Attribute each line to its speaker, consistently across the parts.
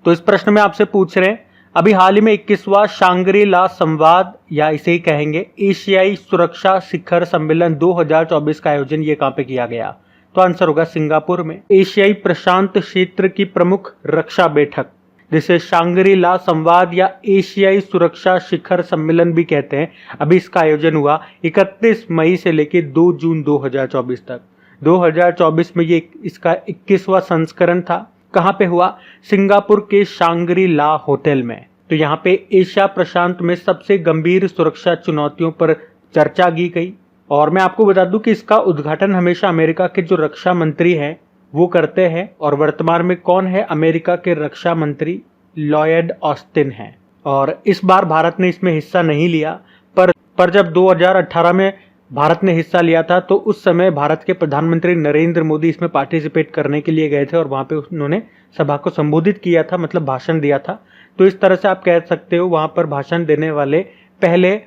Speaker 1: तो इस प्रश्न में आपसे पूछ रहे हैं, अभी हाल ही में 21वां शांग्री ला संवाद या इसे ही कहेंगे एशियाई सुरक्षा शिखर सम्मेलन 2024 का आयोजन ये कहाँ पे किया गया? तो आंसर होगा सिंगापुर में। एशियाई प्रशांत क्षेत्र की प्रमुख रक्षा बैठक, जिसे शांग्री ला संवाद या एशियाई सुरक्षा शिखर सम्मेलन भी कहते हैं, अभी इसका आयोजन हुआ 31 मई से लेकर 2 जून 2024 तक। 2024 में ये इसका 21वां संस्करण था। कहाँ पे हुआ? सिंगापुर के शांग्री ला होटल में। तो यहाँ पे एशिया प्रशांत में सबसे गंभीर सुरक्षा चुनौतियों पर चर्चा की गई। और मैं आपको बता दूं कि इसका उद्घाटन हमेशा अमेरिका के जो रक्षा मंत्री हैं वो करते हैं, और वर्तमान में कौन है? अमेरिका के रक्षा मंत्री लॉयड ऑस्टिन हैं। और इस बार भारत ने इसमें हिस्सा नहीं लिया, पर जब 2018 में भारत ने हिस्सा लिया था तो उस समय भारत के प्रधानमंत्री नरेंद्र मोदी इसमें पार्टिसिपेट करने के लिए गए थे और वहां पे उन्होंने सभा को संबोधित किया था, मतलब भाषण दिया था। तो इस तरह से आप कह सकते हो वहां पर भाषण देने वाले पहले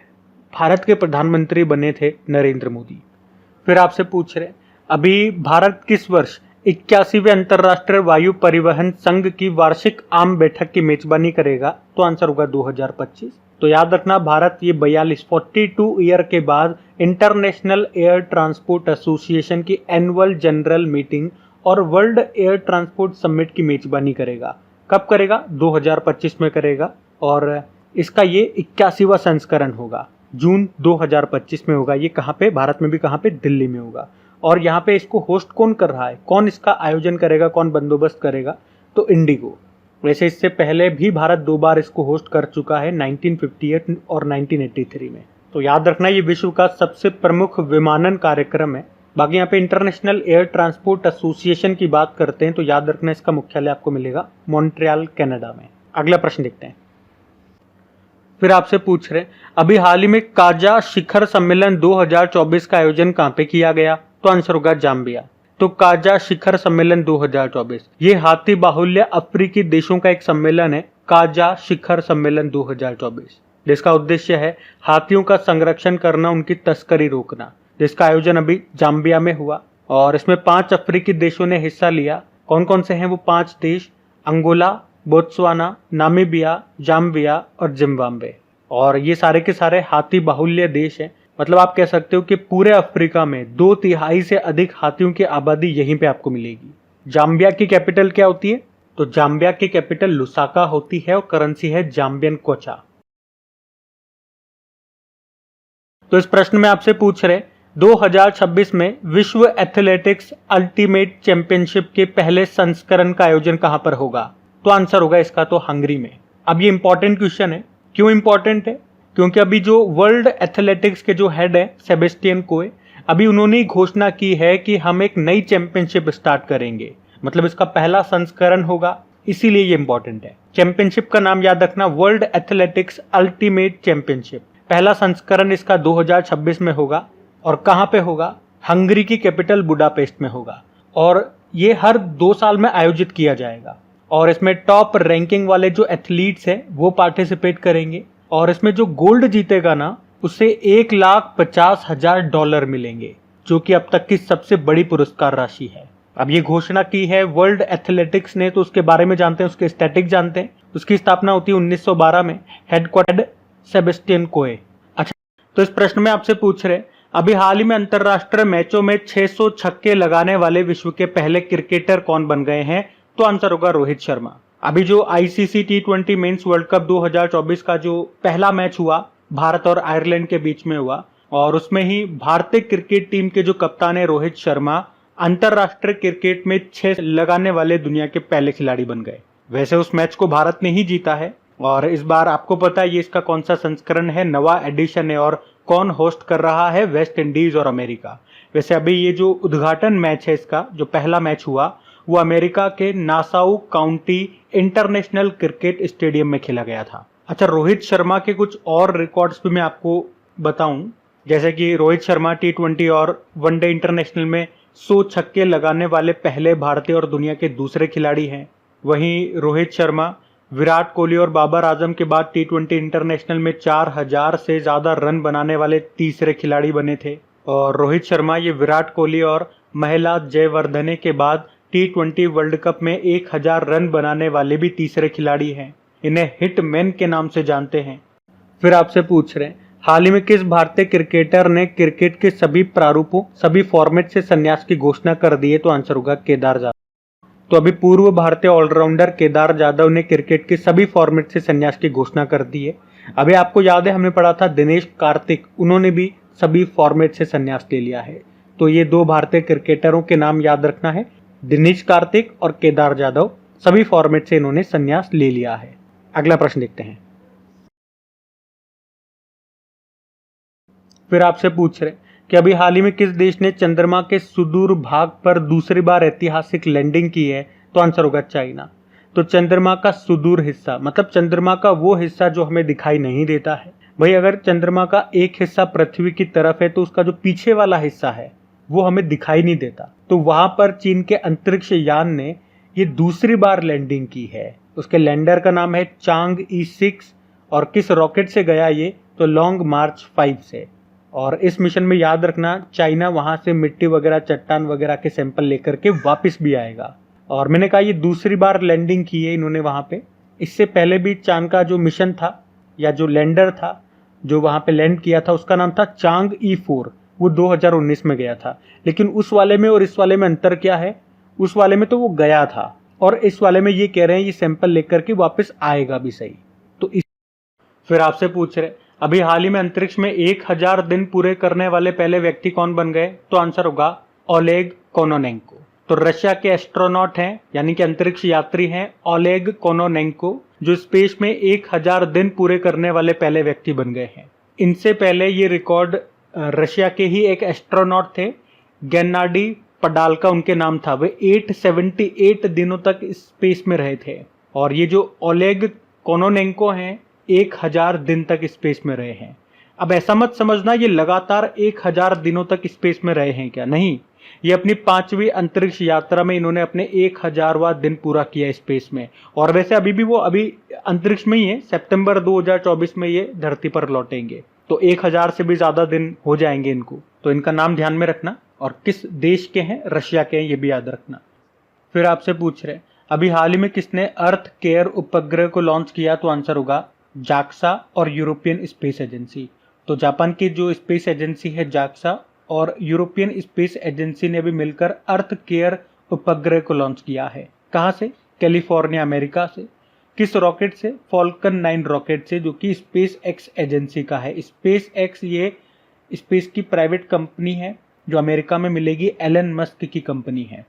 Speaker 1: भारत के प्रधानमंत्री बने थे नरेंद्र मोदी। फिर आपसे पूछ रहे, अभी भारत किस वर्ष 81वें अंतर्राष्ट्रीय वायु परिवहन संघ की वार्षिक आम बैठक की मेजबानी करेगा? तो आंसर होगा 2025। तो याद रखना, भारत ये 42 ईयर के बाद इंटरनेशनल एयर ट्रांसपोर्ट एसोसिएशन की एनुअल जनरल मीटिंग और वर्ल्ड एयर ट्रांसपोर्ट समिट की मेजबानी करेगा। कब करेगा? 2025 में करेगा, और इसका ये 81वां संस्करण होगा, जून 2025 में होगा। ये कहाँ पे? भारत में भी कहाँ पे? दिल्ली में होगा। और यहाँ पे इसको होस्ट कौन कर रहा है? कौन इसका आयोजन करेगा? कौन बंदोबस्त करेगा? तो इंडिगो। वैसे इससे पहले भी भारत 2 बार इसको होस्ट कर चुका है, 1958 और 1983 में। तो याद रखना, ये विश्व का सबसे प्रमुख विमानन कार्यक्रम है। बाकी यहाँ पे इंटरनेशनल एयर ट्रांसपोर्ट एसोसिएशन की बात करते हैं तो याद रखना, इसका मुख्यालय आपको मिलेगा मॉन्ट्रियल, कनाडा में। अगला प्रश्न देखते हैं। फिर आपसे पूछ रहे, अभी हाल ही में काजा शिखर सम्मेलन 2024 का आयोजन कहाँ पे किया गया? तो आंसर होगा जाम्बिया। तो काजा शिखर सम्मेलन 2024 ये हाथी बाहुल्य अफ्रीकी देशों का एक सम्मेलन है, काजा शिखर सम्मेलन 2024, जिसका उद्देश्य है हाथियों का संरक्षण करना, उनकी तस्करी रोकना, जिसका आयोजन अभी जाम्बिया में हुआ। और इसमें 5 अफ्रीकी देशों ने हिस्सा लिया। कौन कौन से हैं वो 5 देश? अंगोला, बोत्सवाना, नामीबिया, जाम्बिया और जिम्बाब्वे। और ये सारे के सारे हाथी बाहुल्य देश हैं। मतलब आप कह सकते हो कि पूरे अफ्रीका में 2/3 से अधिक हाथियों की आबादी यहीं पे आपको मिलेगी। जाम्बिया की कैपिटल क्या होती है? तो जाम्बिया की कैपिटल लुसाका होती है और करेंसी है जाम्बियन क्वाचा। तो इस प्रश्न में आपसे पूछ रहे, 2026 में विश्व एथलेटिक्स अल्टीमेट चैंपियनशिप के पहले संस्करण का आयोजन कहां पर होगा? तो आंसर होगा इसका तो हंगरी में। अब ये इंपॉर्टेंट क्वेश्चन है। क्यों इंपॉर्टेंट है? क्योंकि अभी जो वर्ल्ड एथलेटिक्स के जो हेड है सेबेस्टियन कोए, अभी उन्होंने घोषणा की है कि हम एक नई चैंपियनशिप स्टार्ट करेंगे, मतलब इसका पहला संस्करण होगा, इसीलिए ये इंपॉर्टेंट है। चैंपियनशिप का नाम याद रखना, वर्ल्ड एथलेटिक्स अल्टीमेट चैंपियनशिप। पहला संस्करण इसका 2026 में होगा। और कहां पे होगा? हंगरी की कैपिटल बुडापेस्ट में होगा। और ये हर 2 साल में आयोजित किया जाएगा। और इसमें टॉप रैंकिंग वाले जो एथलीट्स हैं वो पार्टिसिपेट करेंगे। और इसमें जो गोल्ड जीतेगा ना, उसे $1,50,000 मिलेंगे, जो कि अब तक की सबसे बड़ी पुरस्कार राशि है। अब ये घोषणा की है वर्ल्ड एथलेटिक्स ने, तो उसके बारे में जानते हैं, उसके स्टैटिक जानते हैं। उसकी स्थापना होती है 1912 में, हेडक्वार्टर सेबेस्टियन कोए। अच्छा, तो इस प्रश्न में आपसे पूछ रहे, अभी हाल ही में अंतरराष्ट्रीय मैचों में 600 छक्के लगाने वाले विश्व के पहले क्रिकेटर कौन बन गए हैं? तो आंसर होगा रोहित शर्मा। अभी जो ICC T20 mains world cup 2024 का जो पहला मैच हुआ भारत और आयरलैंड के बीच में हुआ, और उसमें ही भारतीय क्रिकेट टीम के जो कप्तान है रोहित शर्मा, अंतरराष्ट्रीय क्रिकेट में 6 लगाने वाले दुनिया के पहले खिलाड़ी बन गए। वैसे उस मैच को भारत ने ही जीता है। और इस बार आपको पता है ये इसका कौन सा संस्करण है, नवा एडिशन है। और कौन होस्ट कर रहा है? वेस्ट इंडीज और अमेरिका। वैसे अभी ये जो उद्घाटन मैच है, इसका जो पहला मैच हुआ वो अमेरिका के Nassau county international cricket stadium में खेला गया था। अच्छा, रोहित शर्मा के कुछ और रिकॉर्ड्स भी मैं आपको बताऊं, जैसे कि रोहित शर्मा T20 और वनडे इंटरनेशनल में 100 छक्के लगाने वाले पहले भारतीय और दुनिया के दूसरे खिलाड़ी हैं। वहीं रोहित शर्मा विराट कोहली और बाबर आजम के बाद T20 इंटरनेशनल में 4000 से ज्यादा रन बनाने वाले तीसरे खिलाड़ी बने थे। और रोहित शर्मा ये विराट कोहली और महिला जयवर्धने के बाद T20 वर्ल्ड कप में 1000 रन बनाने वाले भी तीसरे खिलाड़ी हैं। इन्हें हिटमैन के नाम से जानते हैं। फिर आपसे पूछ रहे हैं, हाल ही में किस भारतीय क्रिकेटर ने क्रिकेट के सभी प्रारूपों, सभी फॉर्मेट से संन्यास की घोषणा कर दी है? तो आंसर होगा केदार जाधव। तो अभी पूर्व भारतीय ऑलराउंडर केदार जाधव ने क्रिकेट के सभी फॉर्मेट से संन्यास की घोषणा कर दी है। अभी आपको याद है, हमने पढ़ा था दिनेश कार्तिक, उन्होंने भी सभी फॉर्मेट से संन्यास ले लिया है। तो ये दो भारतीय क्रिकेटरों के नाम याद रखना है, दिनेश कार्तिक और केदार जाधव। सभी फॉर्मेट से इन्होंने संन्यास ले लिया है। अगला प्रश्न देखते हैं। फिर आपसे पूछ रहे कि अभी हाल ही में किस देश ने चंद्रमा के सुदूर भाग पर दूसरी बार ऐतिहासिक लैंडिंग की है? तो आंसर होगा चाइना। तो चंद्रमा का सुदूर हिस्सा मतलब चंद्रमा का वो हिस्सा जो हमें दिखाई नहीं देता है। भाई अगर चंद्रमा का एक हिस्सा पृथ्वी की तरफ है तो उसका जो पीछे वाला हिस्सा है वो हमें दिखाई नहीं देता। तो वहां पर चीन के अंतरिक्ष यान ने ये दूसरी बार लैंडिंग की है। उसके लैंडर का नाम है चांग-ई 6 और किस रॉकेट से गया ये? तो लॉन्ग मार्च 5 से। और इस मिशन में याद रखना चाइना वहां से मिट्टी वगैरह, चट्टान वगैरह के सैंपल लेकर के वापस भी आएगा। और मैंने कहा ये दूसरी बार लैंडिंग की है इन्होंने वहां पे। इससे पहले भी चांद का जो मिशन था या जो लैंडर था जो वहां पे लैंड किया था उसका नाम था चांग-ई 4, वो 2019 में गया था। लेकिन उस वाले में और इस वाले में अंतर क्या है? उस वाले में तो वो गया था और इस वाले में ये कह रहे हैं ये सैंपल लेकर के वापस आएगा भी सही। तो फिर आपसे पूछ रहे अभी हाल ही में अंतरिक्ष में 1000 दिन पूरे करने वाले पहले व्यक्ति कौन बन गए? तो आंसर होगा ओलेग कोनोनेंको। तो रशिया के एस्ट्रोनॉट हैं यानी कि अंतरिक्ष यात्री हैं ओलेग कोनोनेंको, जो स्पेस में 1000 दिन पूरे करने वाले पहले व्यक्ति बन गए हैं। इनसे पहले ये रिकॉर्ड रशिया के ही एक एस्ट्रोनॉट थे, गेन्नाडी पडाल्का उनके नाम था। वे 878 दिनों तक स्पेस में रहे थे। और ये जो ओलेग कोनोनेंको हैं 1000 दिन तक स्पेस में रहे हैं। अब ऐसा मत समझना ये लगातार 1000 दिनों तक स्पेस में रहे हैं क्या, नहीं। ये अपनी 5वीं अंतरिक्ष यात्रा में इन्होंने अपने 1000वां दिन पूरा किया स्पेस में। और वैसे अभी भी वो अभी अंतरिक्ष में ही है। सितंबर 2024 में ये धरती पर लौटेंगे। तो 1000 से भी ज्यादा दिन हो जाएंगे इनको। तो इनका नाम ध्यान में रखना और किस देश के हैं? रशिया के हैं, ये भी याद रखना। फिर आपसे पूछ रहे अभी हाल ही में किसने अर्थ केयर उपग्रह को लॉन्च किया? तो आंसर होगा जाक्सा और यूरोपियन स्पेस एजेंसी। तो जापान की जो स्पेस एजेंसी है जाक्सा और यूरोपियन स्पेस एजेंसी ने भी मिलकर अर्थ केयर उपग्रह को लॉन्च किया है। कहां से? कैलिफोर्निया अमेरिका से। किस रॉकेट से? फॉल्कन 9 रॉकेट से, जो कि स्पेस एक्स एजेंसी का है। स्पेस एक्स ये स्पेस की प्राइवेट कंपनी है जो अमेरिका में मिलेगी, एलन मस्क की कंपनी है।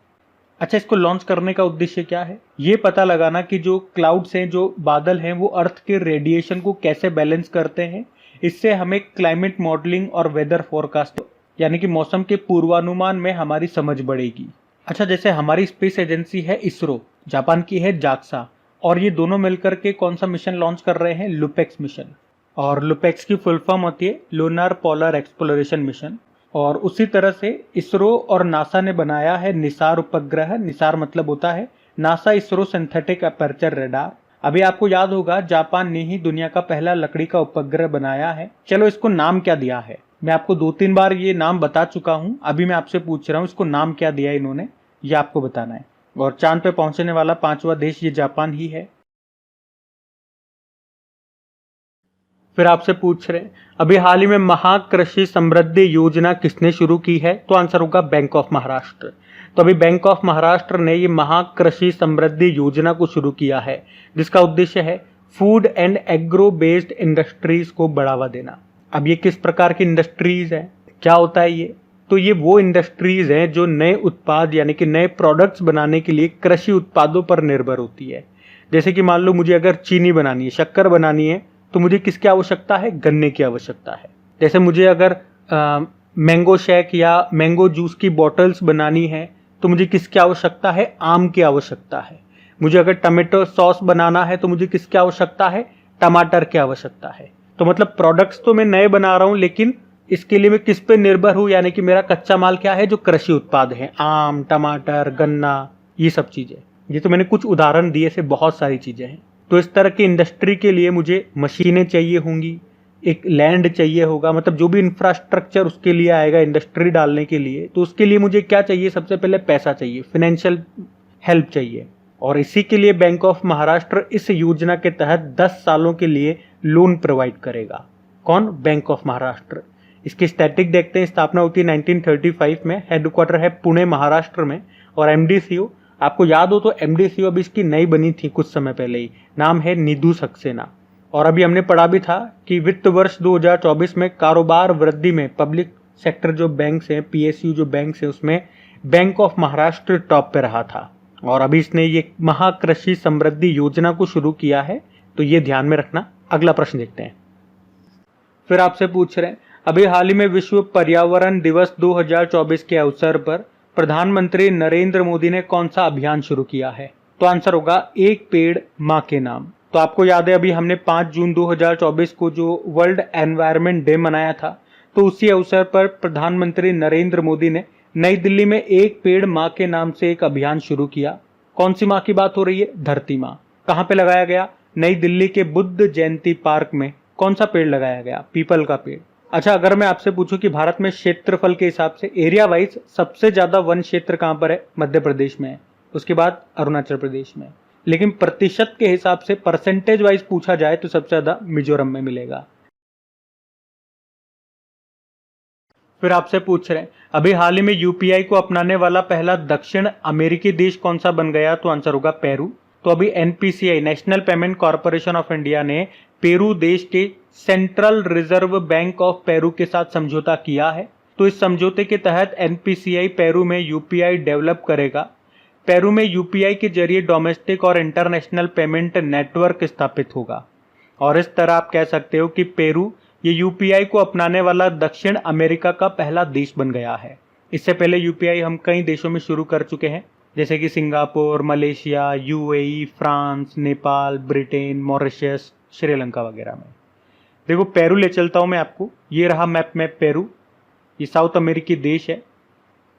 Speaker 1: अच्छा, इसको लॉन्च करने का उद्देश्य क्या है? ये पता लगाना कि जो क्लाउड्स हैं, जो बादल हैं, वो अर्थ के रेडिएशन को कैसे बैलेंस करते हैं। इससे हमें क्लाइमेट मॉडलिंग और वेदर फोरकास्ट यानी कि मौसम के पूर्वानुमान में हमारी समझ बढ़ेगी। अच्छा, जैसे हमारी स्पेस एजेंसी है इसरो, जापान की है जाक्सा, और ये दोनों मिलकर के कौन सा मिशन लॉन्च कर रहे हैं? LUPEX mission. और लुपेक्स की फुल फॉर्म होती है लूनर पोलर एक्सप्लोरेशन मिशन। और उसी तरह से इसरो और नासा ने बनाया है निसार उपग्रह। निसार मतलब होता है NASA ISRO synthetic aperture radar. अभी आपको याद होगा जापान ने ही दुनिया का पहला लकड़ी का उपग्रह बनाया है। चलो, इसको नाम क्या दिया है? मैं आपको 2-3 बार ये नाम बता चुका हूं। अभी मैं आपसे पूछ रहा हूं इसको नाम क्या दिया इन्होंने, ये आपको बताना है। और चांद पे पहुंचने वाला 5वां देश ये जापान ही है। फिर आपसे पूछ रहे अभी हाल ही में महाकृषि समृद्धि योजना किसने शुरू की है? तो आंसर होगा बैंक ऑफ महाराष्ट्र। तो अभी बैंक ऑफ महाराष्ट्र ने ये महाकृषि समृद्धि योजना को शुरू किया है, जिसका उद्देश्य है food and agro based industries को बढ़ावा देना। अब ये किस प्रकार की इंडस्ट्रीज है, क्या होता है ये? तो ये वो इंडस्ट्रीज हैं जो नए उत्पाद यानी कि नए प्रोडक्ट्स बनाने के लिए कृषि उत्पादों पर निर्भर होती है। जैसे कि मान लो मुझे अगर चीनी बनानी है, शक्कर बनानी है, तो मुझे किसकी आवश्यकता है? गन्ने की आवश्यकता है। जैसे मुझे अगर मैंगो शेक या मैंगो जूस की बॉटल्स बनानी है तो मुझे किसकी आवश्यकता है? आम की आवश्यकता है। मुझे अगर टमाटो सॉस बनाना है तो मुझे किसकी आवश्यकता है? टमाटर की आवश्यकता है। तो मतलब प्रोडक्ट्स तो मैं नए बना रहा हूं, लेकिन इसके लिए मैं किस पे निर्भर हूं? यानी कि मेरा कच्चा माल क्या है? जो कृषि उत्पाद है, आम, टमाटर, गन्ना, ये सब चीजें। ये तो मैंने कुछ उदाहरण दिए से बहुत सारी चीजें हैं। तो इस तरह की इंडस्ट्री के लिए मुझे मशीनें चाहिए होंगी, एक लैंड चाहिए होगा, मतलब जो भी इंफ्रास्ट्रक्चर उसके लिए आएगा इंडस्ट्री डालने के लिए, तो उसके लिए मुझे क्या चाहिए? सबसे पहले पैसा चाहिए, फाइनेंशियल हेल्प चाहिए। और इसी के लिए बैंक ऑफ महाराष्ट्र इस योजना के तहत 10 सालों के लिए लोन प्रोवाइड करेगा। कौन? Bank of Maharashtra. इसकी स्टैटिक देखते हैं। स्थापना होती है 1935 में, हेडक्वार्टर है पुणे महाराष्ट्र में। और एमडीसीओ, आपको याद हो तो एमडीसीओ अभी इसकी नई बनी थी कुछ समय पहले ही, नाम है निधु सक्सेना। और अभी हमने पढ़ा भी था कि वित्त वर्ष 2024 में कारोबार वृद्धि में पब्लिक सेक्टर जो बैंक्स हैं, पीएसयू जो बैंक्स हैं, उसमें बैंक ऑफ महाराष्ट्र टॉप पे रहा था। और अभी इसने ये महाकृषि समृद्धि योजना को शुरू किया है, तो ये ध्यान में रखना। अगला प्रश्न देखते हैं। फिर आपसे पूछ रहे हैं, अभी हाल ही में विश्व पर्यावरण दिवस 2024 के अवसर पर प्रधानमंत्री नरेंद्र मोदी ने कौन सा अभियान शुरू किया है? तो आंसर होगा एक पेड़ मां के नाम। तो आपको याद है अभी हमने 5 जून 2024 को जो वर्ल्ड एनवायरनमेंट डे मनाया था, तो उसी अवसर पर प्रधानमंत्री नरेंद्र मोदी ने नई दिल्ली में एक पेड़ मां के नाम से एक अभियान शुरू किया। कौन सी मां की बात हो रही है? धरती मां। कहां पे लगाया गया? नई दिल्ली के बुद्ध जयंती पार्क में। कौन सा पेड़ लगाया गया? पीपल का पेड़। अच्छा, अगर मैं आपसे पूछूं कि भारत में क्षेत्रफल के हिसाब से एरिया वाइज सबसे ज्यादा वन क्षेत्र कहां पर है? मध्य प्रदेश में है, उसके बाद अरुणाचल प्रदेश में। लेकिन प्रतिशत के हिसाब से परसेंटेज वाइज पूछा जाए तो सबसे ज्यादा मिजोरम में मिलेगा। फिर आपसे पूछ रहे हैं, अभी हाल ही में यूपीआई को अपनाने वाला पहला दक्षिण अमेरिकी देश कौन सा बन गया? तो आंसर होगा पेरू। तो अभी NPCI, national payment corporation of India ने पेरू देश के central reserve bank of Peru के साथ समझौता किया है। तो इस समझौते के तहत एनपीसीआई पेरू में यूपीआई डेवलप करेगा। पेरू में यूपीआई के जरिए डोमेस्टिक और इंटरनेशनल पेमेंट नेटवर्क स्थापित होगा। और इस तरह आप कह सकते हो कि पेरू ये यूपीआई को अपनाने वाला दक्षिण अमेरिका का पहला देश बन गया है। इससे पहले यूपीआई हम कई देशों में शुरू कर चुके हैं, जैसे कि Singapore, Malaysia, UAE, France, Nepal, Britain, Mauritius, Sri Lanka वगैरह में। देखो पेरू ले चलता हूं मैं आपको। ये रहा मैप में पेरू। ये साउथ अमेरिकी देश है।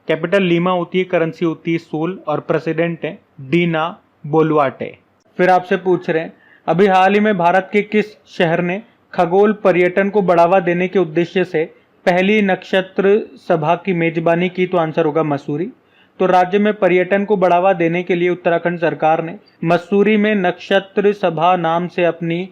Speaker 1: कैपिटल लीमा होती है, करेंसी होती है सोल, और प्रेसिडेंट है डीना बोलुआर्टे। फिर आपसे पूछ रहे हैं, अभी हाल ही में भारत के किस शहर ने खगोल पर्यटन को बढ़ावा देने के उद्देश्य से पहली नक्षत्र सभा की मेजबानी की? तो आंसर होगा मसूरी। तो राज्य में पर्यटन को बढ़ावा देने के लिए उत्तराखंड सरकार ने मसूरी में नक्षत्र सभा नाम से अपनी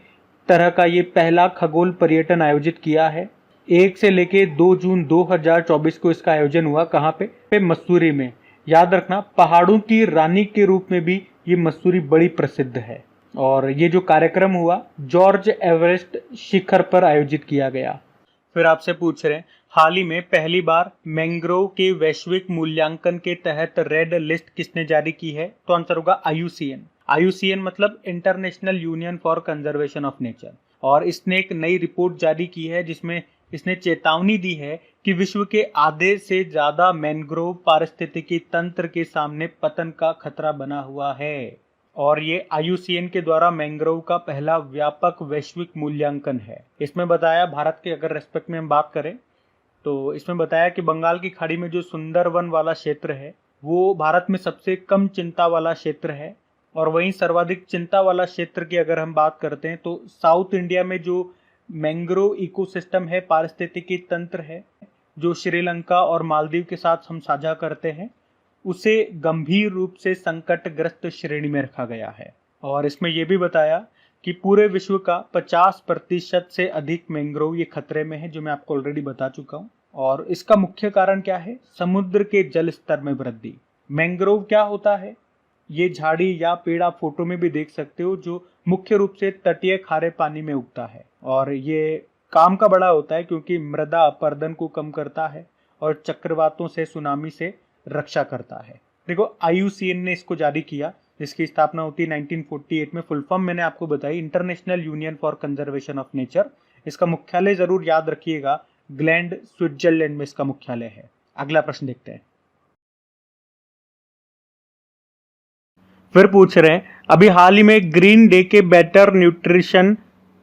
Speaker 1: तरह का ये पहला खगोल पर्यटन आयोजित किया है। 1 से लेके 2 जून 2024 को इसका आयोजन हुआ। कहाँ पे? मसूरी में। याद रखना, पहाड़ों की रानी के रूप में भी ये मसूरी बड़ी प्रसिद्ध है। और ये जो कार्यक्रम हुआ जॉर्ज एवरेस्ट शिखर पर आयोजित किया गया। फिर आपसे पूछ रहे हैं, हाल ही में पहली बार मैंग्रोव के वैश्विक मूल्यांकन के तहत रेड लिस्ट किसने जारी की है? तो आंसर होगा आईयूसीएन। आईयूसीएन मतलब international union for conservation of nature. और इसने एक नई रिपोर्ट जारी की है जिसमें इसने चेतावनी दी है कि विश्व के आधे से ज्यादा मैंग्रोव पारिस्थितिकी तंत्र के सामने पतन का खतरा बना हुआ है। और ये आईयूसीएन के द्वारा मैंग्रोव का पहला व्यापक वैश्विक मूल्यांकन है। इसमें बताया, भारत के अगर रेस्पेक्ट में हम बात करें तो इसमें बताया कि बंगाल की खाड़ी में जो सुंदरवन वाला क्षेत्र है वो भारत में सबसे कम चिंता वाला क्षेत्र है। और वहीं सर्वाधिक चिंता वाला क्षेत्र की अगर हम बात करते हैं तो साउथ इंडिया में जो मैंग्रोव इकोसिस्टम है, पारिस्थितिकी तंत्र है, जो श्रीलंका और मालदीव के साथ हम साझा करते हैं, उसे गंभीर रूप से संकटग्रस्त श्रेणी में रखा गया है। और इसमें यह भी बताया कि पूरे विश्व का 50% से अधिक मैंग्रोव ये खतरे में है, जो मैं आपको ऑलरेडी बता चुका हूँ। और इसका मुख्य कारण क्या है? समुद्र के जल स्तर में वृद्धि। मैंग्रोव क्या होता है? ये झाड़ी या पेड़ आप फोटो में भी देख सकते हो, जो मुख्य रूप से तटीय खारे पानी में उगता है। और ये काम का बड़ा होता है क्योंकि मृदा अपरदन को कम करता है और चक्रवातों से, सुनामी से रक्षा करता है। देखो आईयूसीएन ने इसको जारी किया, जिसकी स्थापना होती है 1948 में। फुल फॉर्म मैंने आपको बताई, international union for conservation of nature. इसका मुख्यालय जरूर याद रखिएगा, ग्लैंड स्विट्जरलैंड में इसका मुख्यालय है। अगला प्रश्न देखते हैं। फिर पूछ रहे हैं, अभी हाल ही में ग्रीन डे के बेटर न्यूट्रिशन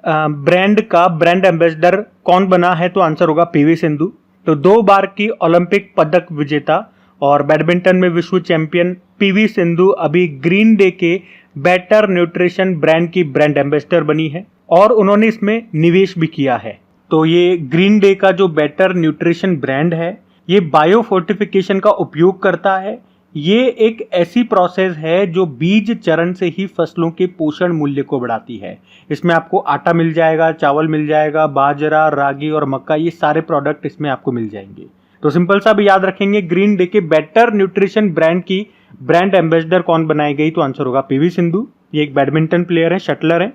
Speaker 1: ब्रांड का ब्रांड एम्बेसडर कौन बना है? तो आंसर होगा पीवी सिंधु। तो 2 बार की ओलंपिक पदक विजेता और बैडमिंटन में विश्व चैंपियन पीवी सिंधु अभी ग्रीन डे के बेटर न्यूट्रिशन ब्रांड की ब्रांड एम्बेसडर बनी है। और उन्होंने इसमें निवेश भी किया है। तो ये ग्रीन डे का जो बेटर न्यूट्रिशन ब्रांड है, ये बायो फोर्टिफिकेशन का उपयोग करता है। ये एक ऐसी प्रोसेस है जो बीज चरण से ही फसलों के पोषण मूल्य को बढ़ाती है। इसमें आपको आटा मिल जाएगा, चावल मिल जाएगा, बाजरा, रागी और मक्का, ये सारे प्रोडक्ट इसमें आपको मिल जाएंगे। तो सिंपल सा भी याद रखेंगे, ग्रीन डे के बेटर न्यूट्रिशन ब्रांड की ब्रांड एम्बेसडर कौन बनाई गई? तो आंसर होगा पीवी सिंधु। ये एक बैडमिंटन प्लेयर है, शटलर है।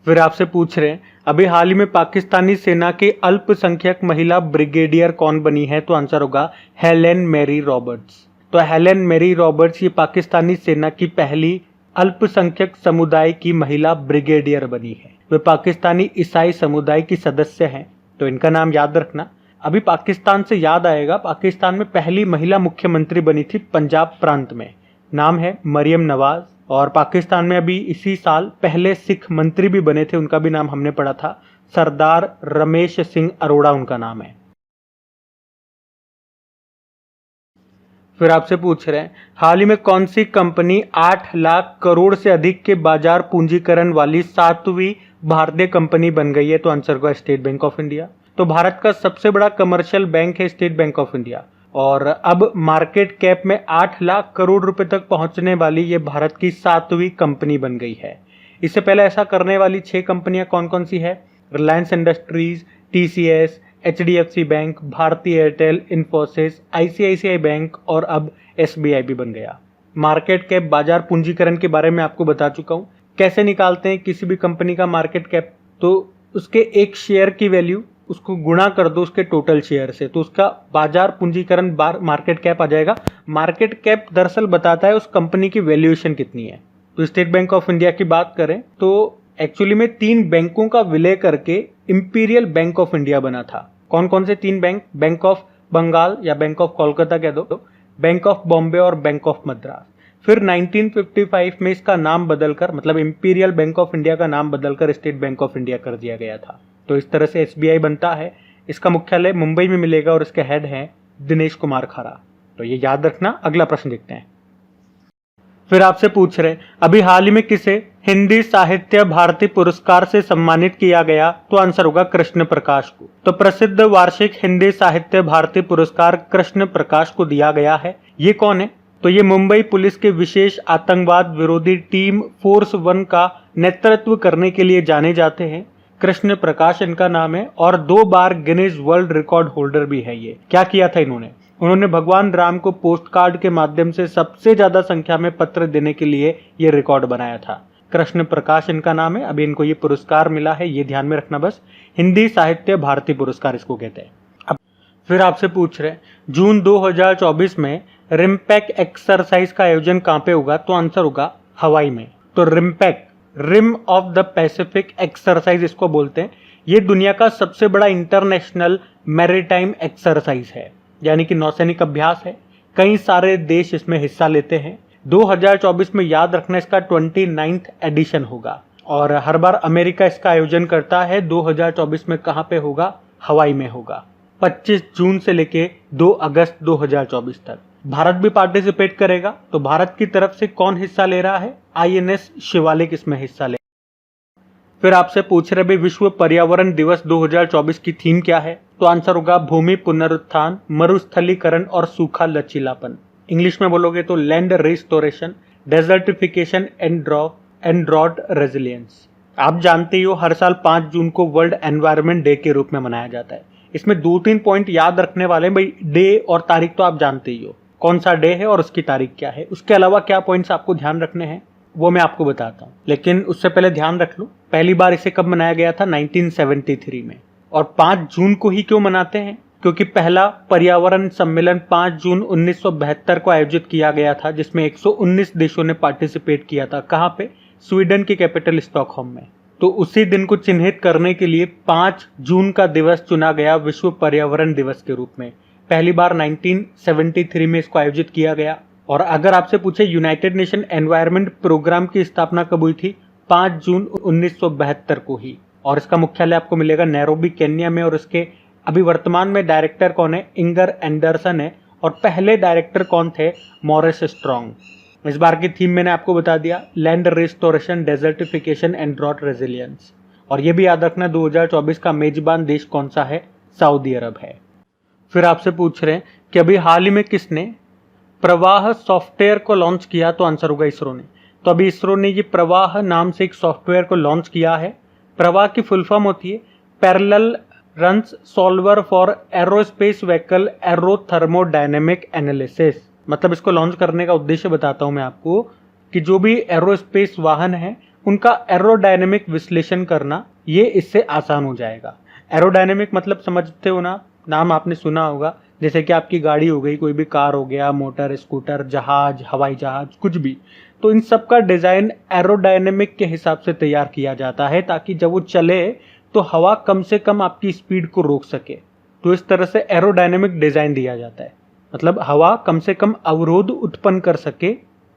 Speaker 1: फिर आपसे पूछ रहे हैं अभी हाल ही में पाकिस्तानी सेना के अल्पसंख्यक महिला ब्रिगेडियर कौन बनी है? तो आंसर होगा हेलेन मैरी रॉबर्ट्स। तो हेलेन मैरी रॉबर्ट्स ये पाकिस्तानी सेना की पहली अल्पसंख्यक समुदाय की महिला ब्रिगेडियर बनी है। वे पाकिस्तानी ईसाई समुदाय की सदस्य हैं, तो इनका नाम याद रखना। अभी पाकिस्तान से याद आएगा, पाकिस्तान में पहली महिला मुख्यमंत्री बनी थी पंजाब प्रांत में, नाम है मरियम नवाज। और पाकिस्तान में अभी इसी साल पहले सिख मंत्री भी बने थे, उनका भी नाम हमने पढ़ा था, सरदार रमेश सिंह अरोड़ा उनका नाम है। फिर आपसे पूछ रहे हैं हाल ही में कौन सी कंपनी 8 लाख करोड़ से अधिक के बाजार पूंजीकरण वाली 7वीं भारतीय कंपनी बन गई है? तो आंसर होगा स्टेट बैंक ऑफ इंडिया। तो भारत का सबसे बड़ा कमर्शियल बैंक है स्टेट बैंक ऑफ इंडिया, और अब मार्केट कैप में 8 लाख करोड़ रुपए तक पहुंचने वाली ये भारत की 7वीं कंपनी बन गई है। इससे पहले ऐसा करने वाली 6 कंपनियां कौन कौन सी है? Reliance Industries, TCS, HDFC Bank, Bharti Airtel, Infosys, ICICI Bank और अब एसबीआई भी बन गया। मार्केट कैप बाजार पूंजीकरण के बारे में आपको बता चुका हूं। कैसे निकालते हैं किसी भी कंपनी का मार्केट कैप? तो उसके एक शेयर की वैल्यू उसको गुणा कर दो उसके टोटल शेयर से, तो उसका बाजार पूंजीकरण मार्केट कैप आ जाएगा। मार्केट कैप दरअसल बताता है उस कंपनी की वैल्यूएशन कितनी है। तो स्टेट बैंक ऑफ इंडिया की बात करें तो एक्चुअली में 3 बैंकों का विलय करके इंपीरियल बैंक ऑफ इंडिया बना था। कौन कौन से 3 बैंक? बैंक ऑफ बंगाल या बैंक ऑफ कोलकाता कह दो, बैंक ऑफ बॉम्बे और बैंक ऑफ मद्रास। फिर 1955 में इसका नाम बदलकर, मतलब इंपीरियल बैंक ऑफ इंडिया का नाम बदलकर स्टेट बैंक ऑफ इंडिया कर दिया गया था। तो इस तरह से एसबीआई बनता है। इसका मुख्यालय मुंबई में मिलेगा और इसके हेड हैं दिनेश कुमार खारा। तो ये याद रखना। अगला प्रश्न देखते हैं। फिर आपसे पूछ रहे अभी हाल ही में किसे हिंदी साहित्य भारती पुरस्कार से सम्मानित किया गया? तो आंसर होगा कृष्ण प्रकाश को। तो प्रसिद्ध वार्षिक हिंदी साहित्य भारती पुरस्कार कृष्ण प्रकाश को दिया गया है। ये कौन है? तो ये मुंबई पुलिस के विशेष आतंकवाद विरोधी टीम फोर्स 1 का नेतृत्व करने के लिए जाने जाते हैं। कृष्ण प्रकाश इनका नाम है और 2 बार गिनीज वर्ल्ड रिकॉर्ड होल्डर भी है। ये क्या किया था उन्होंने भगवान राम को पोस्ट कार्ड के माध्यम से सबसे ज्यादा संख्या में पत्र देने के लिए ये रिकॉर्ड बनाया था। कृष्ण प्रकाश इनका नाम है। अभी इनको ये पुरस्कार मिला है, ये ध्यान में रखना बस। हिंदी साहित्य भारती पुरस्कार इसको कहते हैं। अब फिर आपसे पूछ रहे जून 2024 में रिम्पैक एक्सरसाइज का आयोजन कहां पे होगा? तो आंसर होगा हवाई में। तो RIMPAC, rim of the Pacific exercise इसको बोलते हैं। ये दुनिया का सबसे बड़ा इंटरनेशनल मैरीटाइम एक्सरसाइज है, यानी कि नौसैनिक अभ्यास है। कई सारे देश इसमें हिस्सा लेते हैं। 2024 में याद रखना इसका 29th एडिशन होगा और हर बार अमेरिका इसका आयोजन करता है। 2024 में कहां पे होगा? हवाई में होगा, 25 जून से लेके 2 अगस्त 2024 तक। भारत भी पार्टिसिपेट करेगा। तो भारत की तरफ से कौन हिस्सा ले रहा है? आईएनएस शिवालिक इसमें हिस्सा ले। फिर आपसे पूछ रहे विश्व पर्यावरण दिवस 2024 की थीम क्या है? तो आंसर होगा भूमि पुनरुत्थान, मरुस्थलीकरण और सूखा लचीलापन। इंग्लिश में बोलोगे तो land restoration, desertification and drought resilience. आप जानते ही हो हर साल 5 जून को वर्ल्ड एनवायरनमेंट डे के रूप में मनाया जाता है। इसमें 2-3 पॉइंट याद रखने वाले हैं भाई। डे और तारीख तो आप जानते ही हो, कौन सा डे है और उसकी तारीख क्या है। उसके अलावा क्या पॉइंट्स आपको ध्यान रखने हैं वो मैं आपको बताता हूँ, लेकिन उससे पहले ध्यान रख लो पहली बार इसे कब मनाया गया था? 1973 में। और 5 जून को ही क्यों मनाते हैं? क्योंकि पहला पर्यावरण सम्मेलन 5 जून 1972 को आयोजित किया गया था, जिसमें 119 देशों ने पार्टिसिपेट किया था। कहाँ पे? स्वीडन की कैपिटल स्टॉकहोम में। तो उसी दिन को चिन्हित करने के लिए 5 जून का दिवस चुना गया विश्व पर्यावरण दिवस के रूप में। पहली बार 1973 में इसको आयोजित किया गया। और अगर आपसे पूछे यूनाइटेड नेशन एनवायरनमेंट प्रोग्राम की स्थापना कब हुई थी? 5 जून 1972 को ही। और इसका मुख्यालय आपको मिलेगा नैरोबी केन्या में। और इसके अभी वर्तमान में डायरेक्टर कौन है? इंगर एंडरसन है। और पहले डायरेक्टर कौन थे? Morris Strong. इस बार की थीम मैंने आपको बता दिया, land restoration, desertification and drought resilience. और ये भी याद रखना 2024 का मेजबान देश कौन सा है, सऊदी अरब है। फिर आपसे पूछ रहे हैं कि अभी हाल ही में किसने प्रवाह सॉफ्टवेयर को लॉन्च किया, तो आंसर होगा इसरो ने। तो अभी इसरो ने ये प्रवाह नाम से एक सॉफ्टवेयर को लॉन्च किया है। प्रवाह की फुल फॉर्म होती है parallel runs solver for aerospace vehicle aerothermodynamic analysis. मतलब इसको लॉन्च करने का उद्देश्य बताता हूं मैं आपको कि जो भी एरोस्पेस वाहन है उनका एरोडायनेमिक विश्लेषण करना ये इससे आसान हो जाएगा। एरोडायनेमिक मतलब समझते हो ना, नाम आपने सुना होगा, जैसे कि आपकी गाड़ी हो गई, कोई भी कार हो गया, मोटर, स्कूटर, जहाज, हवाई जहाज, कुछ भी, तो इन सब का डिजाइन एरोडायनेमिक के हिसाब से तैयार किया जाता है ताकि जब वो चले तो हवा कम से कम आपकी स्पीड को रोक सके। तो इस तरह से एरोडायनेमिक डिजाइन दिया जाता है, मतलब हवा कम से कम अवरोध उत्पन्न कर सके,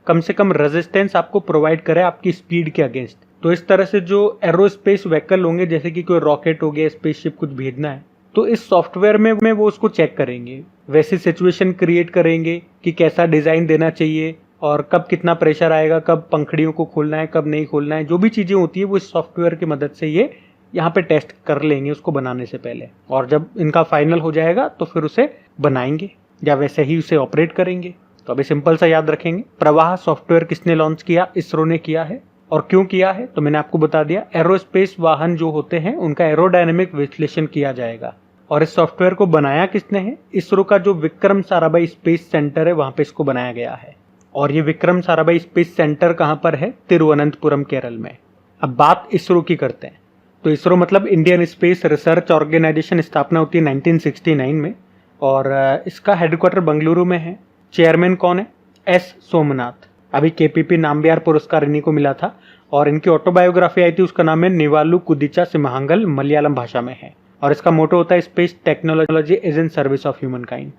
Speaker 1: कम से कम रेजिस्टेंस आपको प्रोवाइड करे आपकी स्पीड के अगेंस्ट। तो इस तरह से जो एरोस्पेस व्हीकल होंगे, जैसे कि कोई रॉकेट हो गया, स्पेसशिप कुछ भेजना है, तो इस सॉफ्टवेयर में वो उसको चेक करेंगे, वैसी सिचुएशन क्रिएट करेंगे कि कैसा डिजाइन देना चाहिए और कब कितना प्रेशर आएगा, कब पंखड़ियों को खोलना है, कब नहीं खोलना है, जो भी चीजें होती है वो इस सॉफ्टवेयर की मदद से ये यहाँ पे टेस्ट कर लेंगे उसको बनाने से पहले। और जब इनका फाइनल हो जाएगा तो फिर उसे बनाएंगे या वैसे ही उसे ऑपरेट करेंगे। तो अभी सिंपल सा याद रखेंगे, प्रवाह सॉफ्टवेयर किसने लॉन्च किया, इसरो ने किया है। और क्यों किया है तो मैंने आपको बता दिया, एरोस्पेस वाहन जो होते हैं उनका एरोडायनेमिक विश्लेषण किया जाएगा। और इस सॉफ्टवेयर को बनाया किसने है, इसरो का जो विक्रम साराभाई स्पेस सेंटर है वहां पे इसको बनाया गया है। और ये विक्रम साराभाई स्पेस सेंटर कहां पर है, तिरुवनंतपुरम केरल में। अब बात इसरो की करते हैं, तो इसरो मतलब इंडियन स्पेस रिसर्च ऑर्गेनाइजेशन, स्थापना होती है 1969 में और इसका हेडक्वार्टर बंगलुरु में है। चेयरमैन कौन है, एस सोमनाथ। अभी केपीपी नाम्बियार पुरस्कार इन्हीं को मिला था और इनकी ऑटोबायोग्राफी आई थी, उसका नाम है निवालू कुदिचा सिमहांगल, मलयालम भाषा में है। और इसका मोटो होता है space technology is in service of human kind.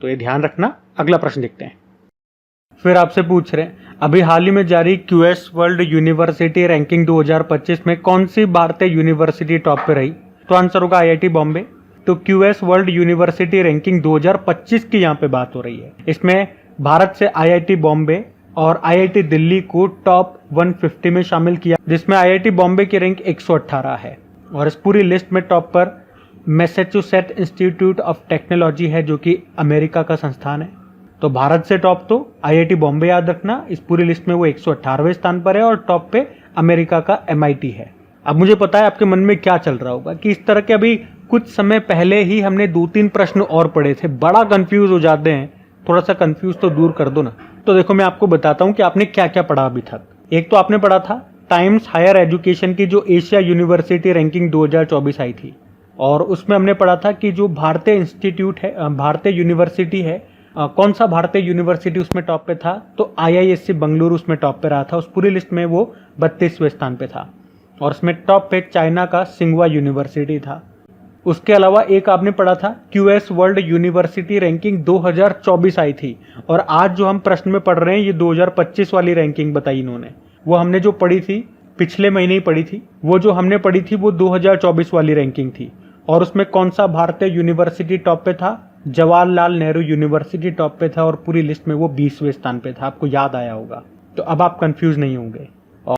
Speaker 1: तो ये ध्यान रखना। अगला प्रश्न देखते हैं। फिर आपसे पूछ रहे हैं, अभी हाल ही में जारी क्यूएस वर्ल्ड यूनिवर्सिटी रैंकिंग 2025 में कौन सी भारतीय यूनिवर्सिटी टॉप पे रही, तो आंसर होगा आईआईटी बॉम्बे। तो क्यूएस वर्ल्ड यूनिवर्सिटी रैंकिंग 2025 की यहाँ पे बात हो रही है। इसमें भारत से आईआईटी बॉम्बे और आईआईटी दिल्ली को टॉप 150 में शामिल किया, जिसमें आईआईटी बॉम्बे की रैंक 118 है। और इस पूरी लिस्ट में टॉप पर मैसेच्यूसेट इंस्टीट्यूट ऑफ टेक्नोलॉजी है, जो कि अमेरिका का संस्थान है। तो भारत से टॉप तो आईआईटी बॉम्बे याद रखना, इस पूरी लिस्ट में वो 118वें स्थान पर है और टॉप पे अमेरिका का एमआईटी है। अब मुझे पता है आपके मन में क्या चल रहा होगा कि इस तरह के अभी कुछ समय पहले ही हमने 2-3 प्रश्न और पढ़े थे, बड़ा कंफ्यूज हो जाते हैं, थोड़ा सा कंफ्यूज तो दूर कर दो ना। तो देखो मैं आपको बताता हूँ कि आपने क्या क्या पढ़ा अभी तक। एक तो आपने पढ़ा था टाइम्स हायर एजुकेशन की जो एशिया यूनिवर्सिटी रैंकिंग 2024 आई थी, और उसमें हमने पढ़ा था कि जो भारतीय इंस्टीट्यूट है, भारतीय यूनिवर्सिटी है, कौन सा भारतीय यूनिवर्सिटी उसमें टॉप पे था, तो आईआईएससी बंगलुरु उसमें टॉप पे रहा था। उस पूरी लिस्ट में वो 32वें स्थान पे था और उसमें टॉप पे चाइना का सिंगवा यूनिवर्सिटी था। उसके अलावा एक आपने पढ़ा था क्यूएस वर्ल्ड यूनिवर्सिटी रैंकिंग 2024 आई थी, और आज जो हम प्रश्न में पढ़ रहे हैं ये 2025 वाली रैंकिंग बताई इन्होंने। वो हमने जो पढ़ी थी पिछले महीने ही पढ़ी थी, वो जो हमने पढ़ी थी वो 2024 वाली रैंकिंग थी। और उसमें कौन सा भारतीय यूनिवर्सिटी टॉप पे था, जवाहरलाल नेहरू यूनिवर्सिटी टॉप पे था और पूरी लिस्ट में वो 20वें स्थान पे था। आपको याद आया होगा, तो अब आप कंफ्यूज नहीं होंगे।